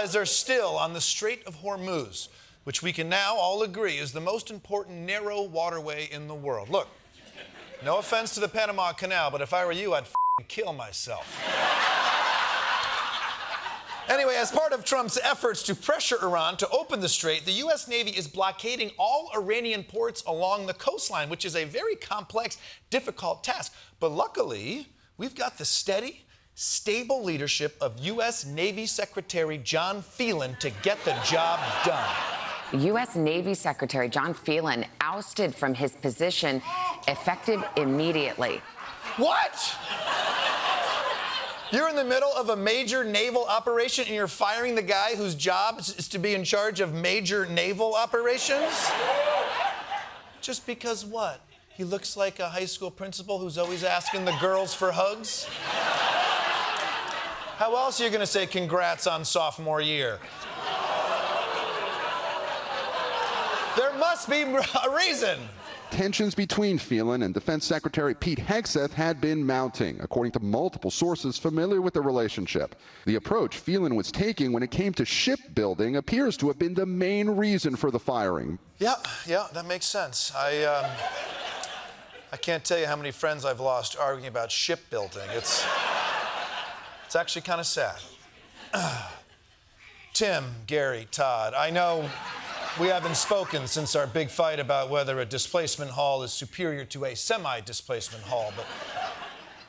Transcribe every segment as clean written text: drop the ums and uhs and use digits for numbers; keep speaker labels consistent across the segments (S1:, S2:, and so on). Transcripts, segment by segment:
S1: supplies are still on the Strait of Hormuz, which we can now all agree is the most important narrow waterway in the world. Look, no offense to the Panama Canal, but if I were you, I'd kill myself. Anyway, as part of Trump's efforts to pressure Iran to open the strait, the U.S. Navy is blockading all Iranian ports along the coastline, which is a very complex, difficult task. But luckily, we've got the steady, stable leadership of U.S. Navy Secretary Jon Phelan to get the job done.
S2: U.S. Navy Secretary Jon Phelan ousted from his position effective immediately.
S1: What? You're in the middle of a major naval operation and you're firing the guy whose job is to be in charge of major naval operations? Just because what? He looks like a high school principal who's always asking the girls for hugs? How else are you going to say congrats on sophomore year? There must be a reason.
S3: Tensions between Phelan and Defense Secretary Pete Hegseth had been mounting, according to multiple sources familiar with the relationship. The approach Phelan was taking when it came to shipbuilding appears to have been the main reason for the firing.
S1: Yeah, that makes sense. I can't tell you how many friends I've lost arguing about shipbuilding. It's actually kind of sad. Tim, Gary, Todd, I know we haven't spoken since our big fight about whether a displacement hull is superior to a semi-displacement hull, but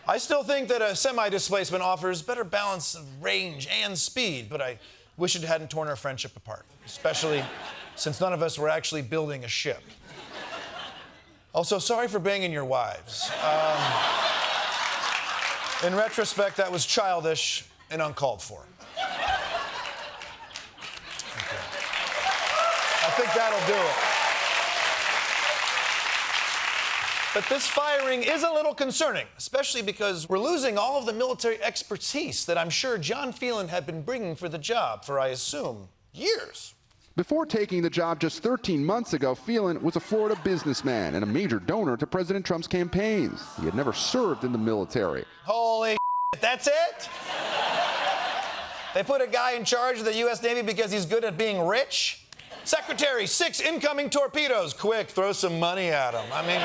S1: I still think that a semi-displacement offers better balance of range and speed, but I wish it hadn't torn our friendship apart, especially since none of us were actually building a ship. Also, sorry for banging your wives. In retrospect, that was childish and uncalled for. I think that'll do it. But this firing is a little concerning, especially because we're losing all of the military expertise that I'm sure Jon Phelan had been bringing for the job for, I assume, years.
S3: Before taking the job just 13 months ago, Phelan was a Florida businessman and a major donor to President Trump's campaigns. He had never served in the military.
S1: Holy shit, that's it? They put a guy in charge of the U.S. Navy because he's good at being rich? Secretary, 6 incoming torpedoes. Quick, throw some money at him. I mean...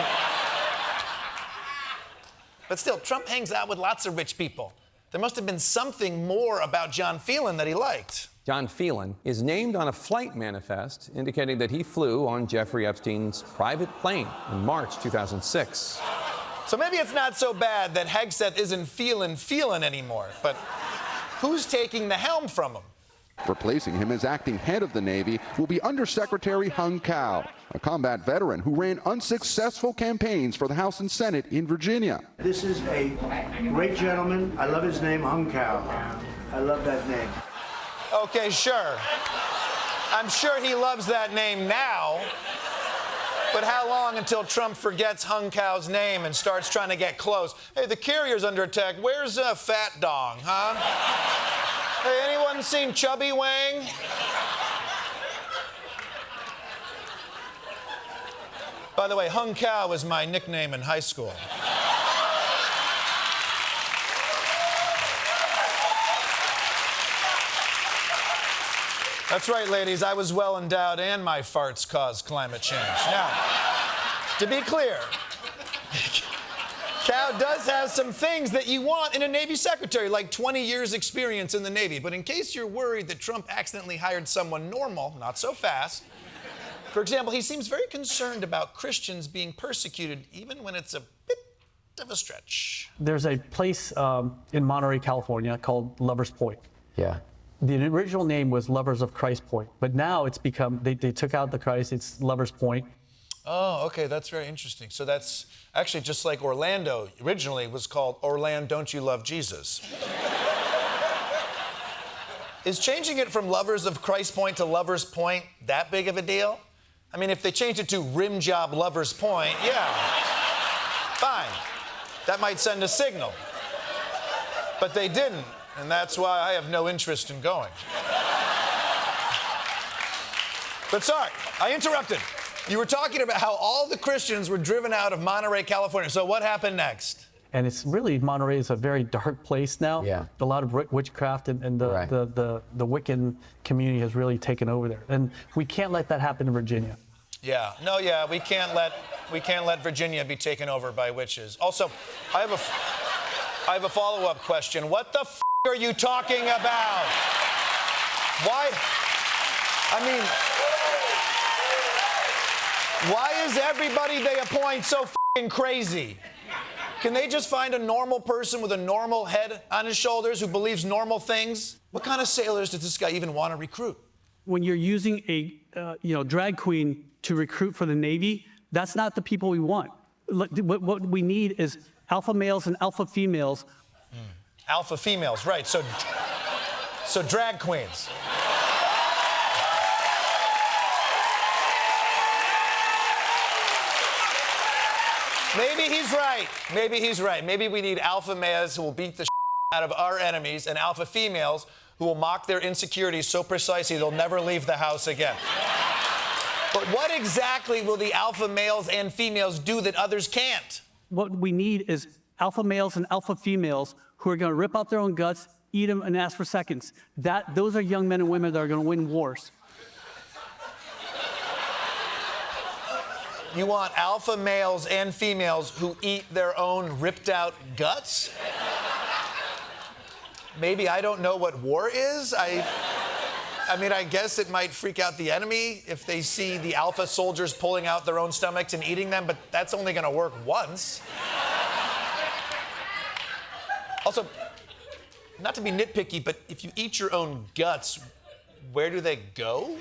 S1: But still, Trump hangs out with lots of rich people. There must have been something more about Jon Phelan that he liked.
S4: Jon Phelan is named on a flight manifest indicating that he flew on Jeffrey Epstein's private plane in March 2006.
S1: So maybe it's not so bad that Hegseth isn't Phelan anymore, but who's taking the helm from him?
S3: Replacing him as acting head of the Navy will be Undersecretary Hung Cao, a combat veteran who ran unsuccessful campaigns for the House and Senate in Virginia.
S5: This is a great gentleman. I love his name, Hung Cao. I love that name.
S1: Okay, sure. I'm sure he loves that name now. But how long until Trump forgets Hung Cao's name and starts trying to get close? Hey, the carrier's under attack. Where's Fat Dong, huh? Hey, anyone seen Chubby Wang? By the way, Hung Cao was my nickname in high school. That's right, ladies. I was well endowed and my farts caused climate change. Now, to be clear, Cao does have some things that you want in a Navy secretary, like 20 years experience in the Navy. But in case you're worried that Trump accidentally hired someone normal, not so fast. For example, he seems very concerned about Christians being persecuted, even when it's a bit of a stretch.
S6: There's a place in Monterey, California called Lovers Point.
S7: Yeah.
S6: The original name was Lovers of Christ Point, but now it's become, they took out the Christ, it's Lovers Point.
S1: Oh, okay, that's very interesting. So that's actually just like Orlando originally was called Orlando, Don't You Love Jesus? Is changing it from Lovers of Christ Point to Lovers Point that big of a deal? I mean, if they changed it to Rim Job Lovers Point, yeah, fine. That might send a signal. But they didn't, and that's why I have no interest in going. But sorry, I interrupted. You were talking about how all the Christians were driven out of Monterey, California. So what happened next?
S6: And it's really, Monterey is a very dark place now.
S4: Yeah.
S6: A lot of witchcraft and the Wiccan community has really taken over there. And we can't let that happen in Virginia.
S1: Yeah, no, yeah, we can't let Virginia be taken over by witches. Also, I have a follow-up question. What the f are you talking about? Why? I mean, why is everybody they appoint so f***ing crazy? Can they just find a normal person with a normal head on his shoulders who believes normal things? What kind of sailors does this guy even want to recruit?
S7: When you're using a drag queen to recruit for the Navy, that's not the people we want. What we need is alpha males and alpha females.
S1: Alpha females, right? So drag queens. Maybe he's right. Maybe he's right. Maybe we need alpha males who will beat the out of our enemies and alpha females who will mock their insecurities so precisely they'll never leave the house again. But what exactly will the alpha males and females do that others can't?
S7: What we need is alpha males and alpha females who are going to rip out their own guts, eat them, and ask for seconds. Those are young men and women that are going to win wars.
S1: You want alpha males and females who eat their own ripped out guts? Maybe I don't know what war is. I mean, I guess it might freak out the enemy if they see the alpha soldiers pulling out their own stomachs and eating them, but that's only going to work once. Also, not to be nitpicky, but if you eat your own guts, where do they go?